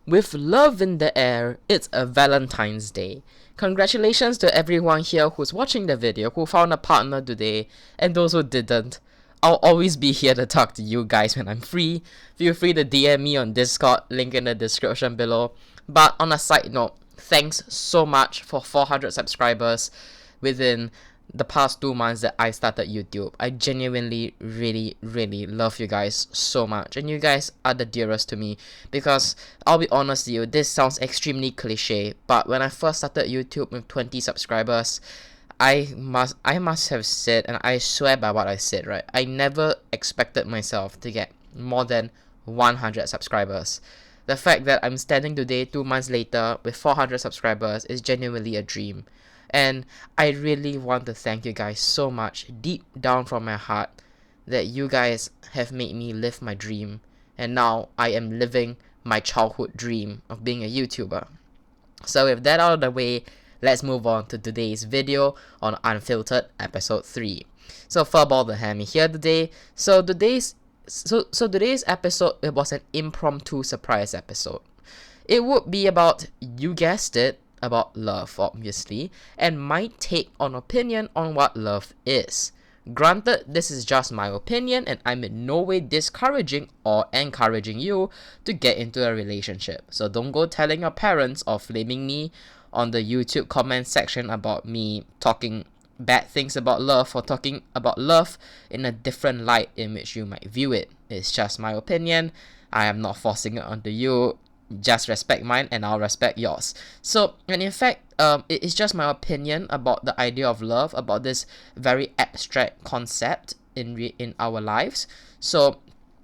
With love in the air, it's a Valentine's Day. Congratulations to everyone here who's watching the video who found a partner today, and those who didn't. I'll always be here to talk to you guys when I'm free. Feel free to DM me on Discord, link in the description below. But on a side note, thanks so much for 400 subscribers within the past 2 months that I started YouTube. I genuinely really love you guys so much, and you guys are the dearest to me, because I'll be honest with you, this sounds extremely cliche, but when I first started YouTube with 20 subscribers, I must have said, and I swear by what I said, right, I never expected myself to get more than 100 subscribers. The fact that I'm standing today 2 months later with 400 subscribers is genuinely a dream. And I really want to thank you guys so much, deep down from my heart, that you guys have made me live my dream. And now I am living my childhood dream of being a YouTuber. So with that out of the way, let's move on to today's video on Unfiltered episode 3. So FurballTheHammy here today. So today's episode, it was an impromptu surprise episode. It would be about, you guessed it, about love, obviously, and my take on opinion on what love is. Granted, this is just my opinion, and I'm in no way discouraging or encouraging you to get into a relationship. So don't go telling your parents or flaming me on the YouTube comment section about me talking bad things about love, or talking about love in a different light in which you might view it. It's just my opinion. I am not forcing it onto you. Just respect mine and I'll respect yours. So, and in fact, it is just my opinion about the idea of love, about this very abstract concept in our lives. So,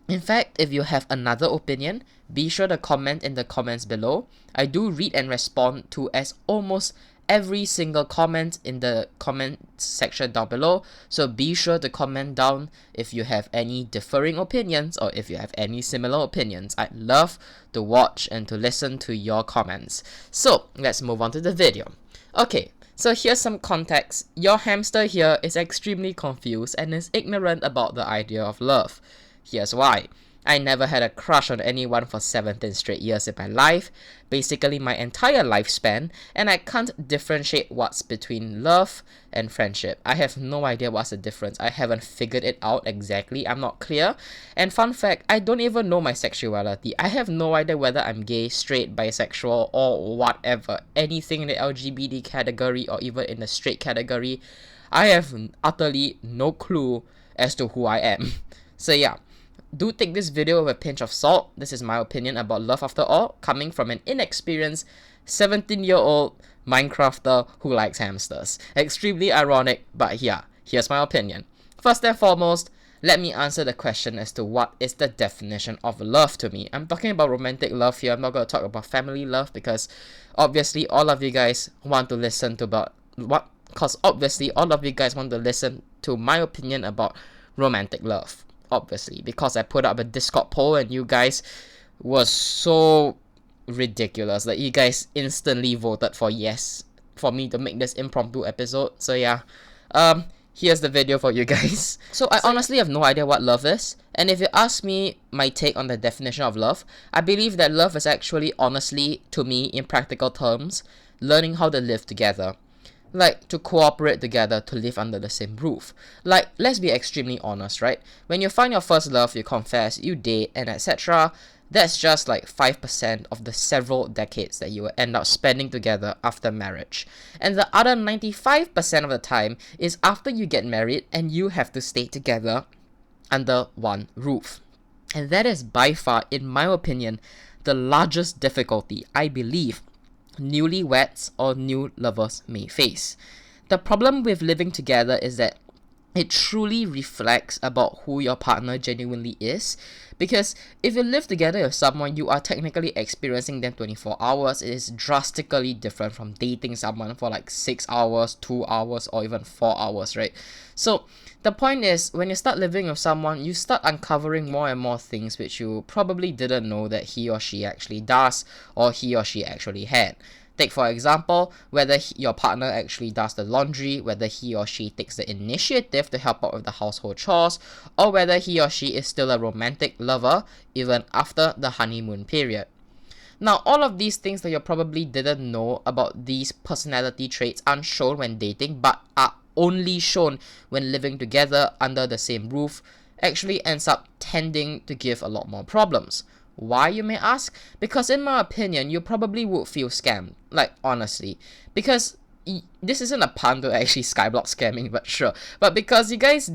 in fact, if you have another opinion, be sure to comment in the comments below. I do read and respond to as almost every single comment in the comment section down below, so be sure to comment down if you have any differing opinions or if you have any similar opinions. I'd love to watch and to listen to your comments. So let's move on to the video. Okay, so here's some context. Your hamster here is extremely confused and is ignorant about the idea of love. Here's why. I never had a crush on anyone for 17 straight years in my life, basically my entire lifespan, and I can't differentiate what's between love and friendship. I have no idea what's the difference. I haven't figured it out exactly. I'm not clear. And fun fact, I don't even know my sexuality. I have no idea whether I'm gay, straight, bisexual, or whatever. Anything in the LGBT category or even in the straight category. I have utterly no clue as to who I am. So yeah. Do take this video with a pinch of salt. This is my opinion about love after all, coming from an inexperienced 17-year-old Minecrafter who likes hamsters. Extremely ironic, but yeah, here's my opinion. First and foremost, let me answer the question as to what is the definition of love to me. I'm talking about romantic love here. I'm not going to talk about family love, because obviously all of you guys want to listen to my opinion about romantic love. Obviously, because I put up a Discord poll and you guys was so ridiculous. Like, you guys instantly voted for yes for me to make this impromptu episode. So yeah, here's the video for you guys. So I honestly have no idea what love is, and if you ask me my take on the definition of love, I believe that love is actually, honestly, to me, in practical terms, learning how to live together. Like, to cooperate together to live under the same roof. Like, let's be extremely honest, right? When you find your first love, you confess, you date, and etc., that's just like 5% of the several decades that you will end up spending together after marriage. And the other 95% of the time is after you get married and you have to stay together under one roof. And that is by far, in my opinion, the largest difficulty, I believe, newlyweds or new lovers may face. The problem with living together is that it truly reflects about who your partner genuinely is, because if you live together with someone, you are technically experiencing them 24 hours. It is drastically different from dating someone for like 6 hours, 2 hours, or even 4 hours, right? So the point is, when you start living with someone, you start uncovering more and more things which you probably didn't know that he or she actually does, or he or she actually had. Take for example, whether your partner actually does the laundry, whether he or she takes the initiative to help out with the household chores, or whether he or she is still a romantic lover even after the honeymoon period. Now, all of these things that you probably didn't know about these personality traits aren't shown when dating, but are only shown when living together under the same roof, actually ends up tending to give a lot more problems. Why, you may ask? Because in my opinion, you probably would feel scammed. Like, honestly. Because this isn't a pun to actually Skyblock scamming, but sure. But because you guys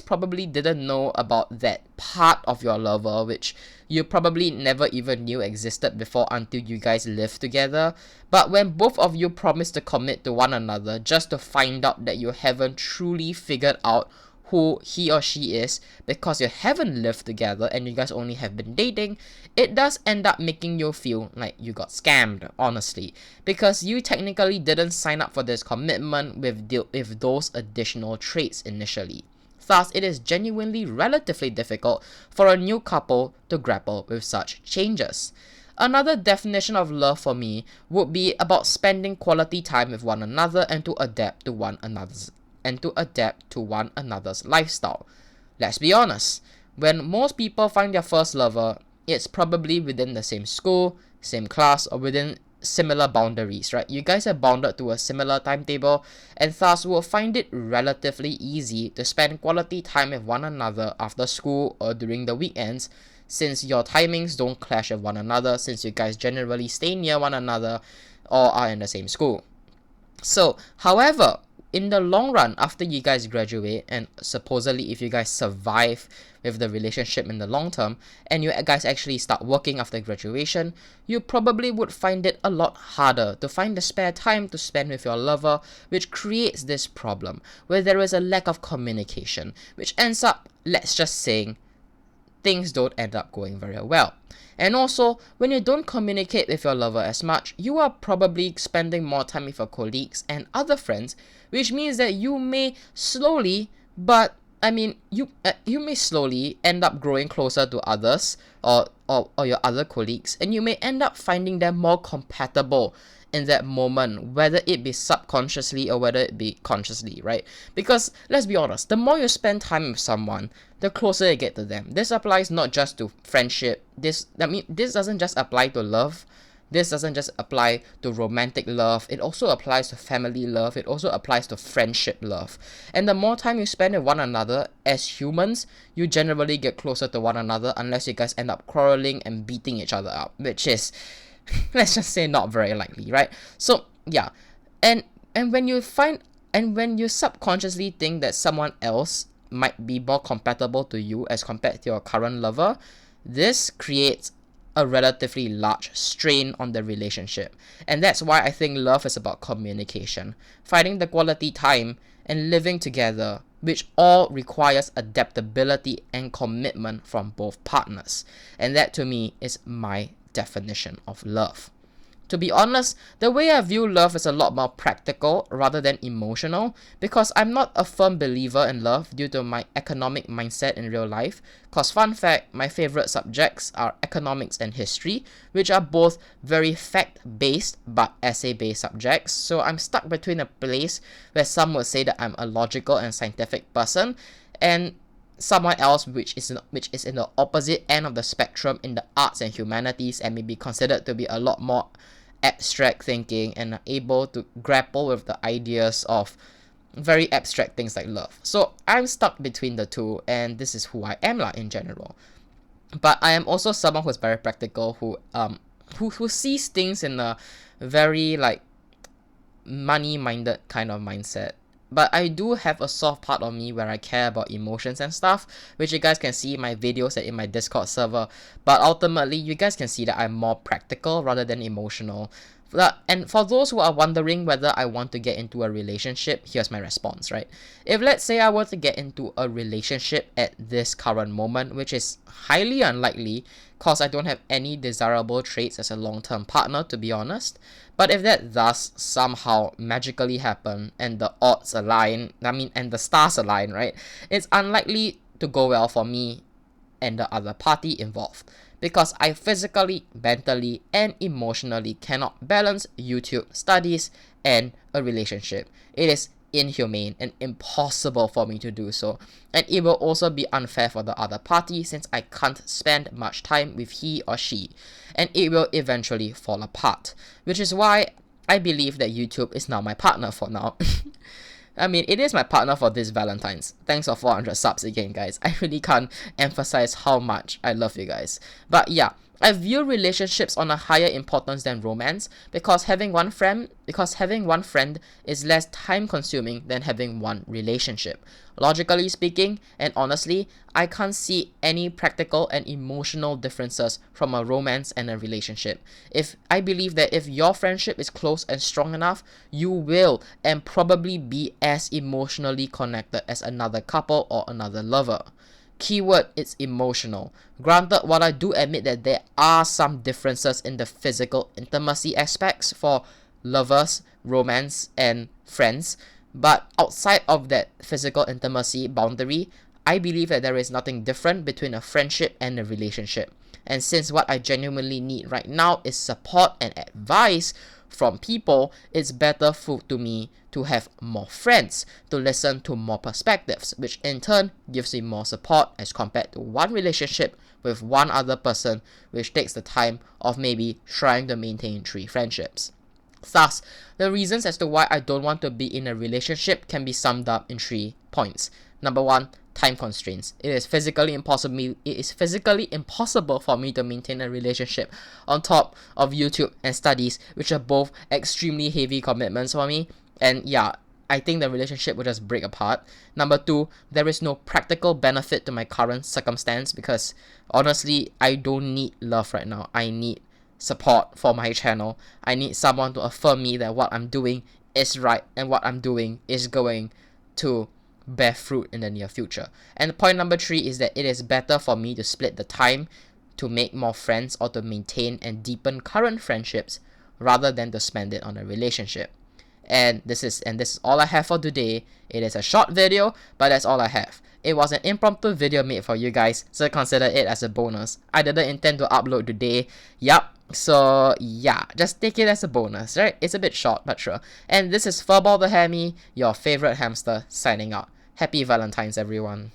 probably didn't know about that part of your lover, which you probably never even knew existed before until you guys lived together. But when both of you promise to commit to one another, just to find out that you haven't truly figured out who he or she is because you haven't lived together and you guys only have been dating, it does end up making you feel like you got scammed, honestly, because you technically didn't sign up for this commitment with those additional traits initially. Thus, it is genuinely relatively difficult for a new couple to grapple with such changes. Another definition of love for me would be about spending quality time with one another and to adapt to one another's lifestyle. Let's be honest, when most people find their first lover, it's probably within the same school, same class, or within similar boundaries, right? You guys are bounded to a similar timetable and thus will find it relatively easy to spend quality time with one another after school or during the weekends, since your timings don't clash with one another, since you guys generally stay near one another or are in the same school. So, however, in the long run, after you guys graduate, and supposedly if you guys survive with the relationship in the long term, and you guys actually start working after graduation, you probably would find it a lot harder to find the spare time to spend with your lover, which creates this problem where there is a lack of communication, which ends up, let's just say, things don't end up going very well. And also, when you don't communicate with your lover as much, you are probably spending more time with your colleagues and other friends, which means that you may slowly, you may slowly end up growing closer to others or your other colleagues, and you may end up finding them more compatible in that moment, whether it be subconsciously or whether it be consciously, right? Because let's be honest, the more you spend time with someone, the closer you get to them. This applies not just to friendship. This doesn't just apply to love. This doesn't just apply to romantic love. It also applies to family love. It also applies to friendship love. And the more time you spend with one another as humans, you generally get closer to one another, unless you guys end up quarreling and beating each other up, which is, let's just say, not very likely, right? So yeah, and when you subconsciously think that someone else might be more compatible to you as compared to your current lover, this creates a relatively large strain on the relationship. And that's why I think love is about communication, finding the quality time and living together, which all requires adaptability and commitment from both partners. And that, to me, is my definition of love. To be honest, the way I view love is a lot more practical rather than emotional, because I'm not a firm believer in love due to my economic mindset in real life. Cause fun fact, my favorite subjects are economics and history, which are both very fact-based but essay-based subjects. So I'm stuck between a place where some would say that I'm a logical and scientific person, and someone else which is in the opposite end of the spectrum in the arts and humanities, and may be considered to be a lot more abstract thinking and are able to grapple with the ideas of very abstract things like love. So I'm stuck between the two, and this is who I am in general. But I am also someone who's very practical, who sees things in a very money-minded kind of mindset. But I do have a soft part of me where I care about emotions and stuff, which you guys can see in my videos and in my Discord server. But ultimately, you guys can see that I'm more practical rather than emotional. And for those who are wondering whether I want to get into a relationship, here's my response, right? If let's say I were to get into a relationship at this current moment, which is highly unlikely, cause I don't have any desirable traits as a long-term partner, to be honest. But if that does somehow magically happen and the odds align, and the stars align, right? It's unlikely to go well for me and the other party involved, because I physically, mentally, and emotionally cannot balance YouTube, studies, and a relationship. It is inhumane and impossible for me to do so, and it will also be unfair for the other party since I can't spend much time with he or she, and it will eventually fall apart, which is why I believe that YouTube is now my partner for now. I mean, it is my partner for this Valentine's. Thanks for 400 subs again, guys. I really can't emphasize how much I love you guys. But yeah, I view relationships on a higher importance than romance because having one friend is less time consuming than having one relationship. Logically speaking, and honestly, I can't see any practical and emotional differences from a romance and a relationship. I believe that if your friendship is close and strong enough, you will and probably be as emotionally connected as another couple or another lover. Keyword, it's emotional. Granted, while I do admit that there are some differences in the physical intimacy aspects for lovers, romance, and friends, but outside of that physical intimacy boundary, I believe that there is nothing different between a friendship and a relationship. And since what I genuinely need right now is support and advice from people, it's better to me to have more friends, to listen to more perspectives, which in turn gives me more support as compared to one relationship with one other person, which takes the time of maybe trying to maintain 3 friendships. Thus, the reasons as to why I don't want to be in a relationship can be summed up in 3 points. Number 1, time constraints. It is physically impossible for me to maintain a relationship on top of YouTube and studies, which are both extremely heavy commitments for me. And yeah, I think the relationship will just break apart. Number 2, there is no practical benefit to my current circumstance because honestly, I don't need love right now. I need support for my channel. I need someone to affirm me that what I'm doing is right and what I'm doing is going to bear fruit in the near future. And point number 3 is that it is better for me to split the time to make more friends or to maintain and deepen current friendships rather than to spend it on a relationship. And this is all I have for today. It is a short video, but that's all I have. It was an impromptu video made for you guys, so consider it as a bonus. I didn't intend to upload today. Yup. So yeah, just take it as a bonus, right? It's a bit short, but sure. And this is FurballTheHammy, your favorite hamster, signing out. Happy Valentine's, everyone.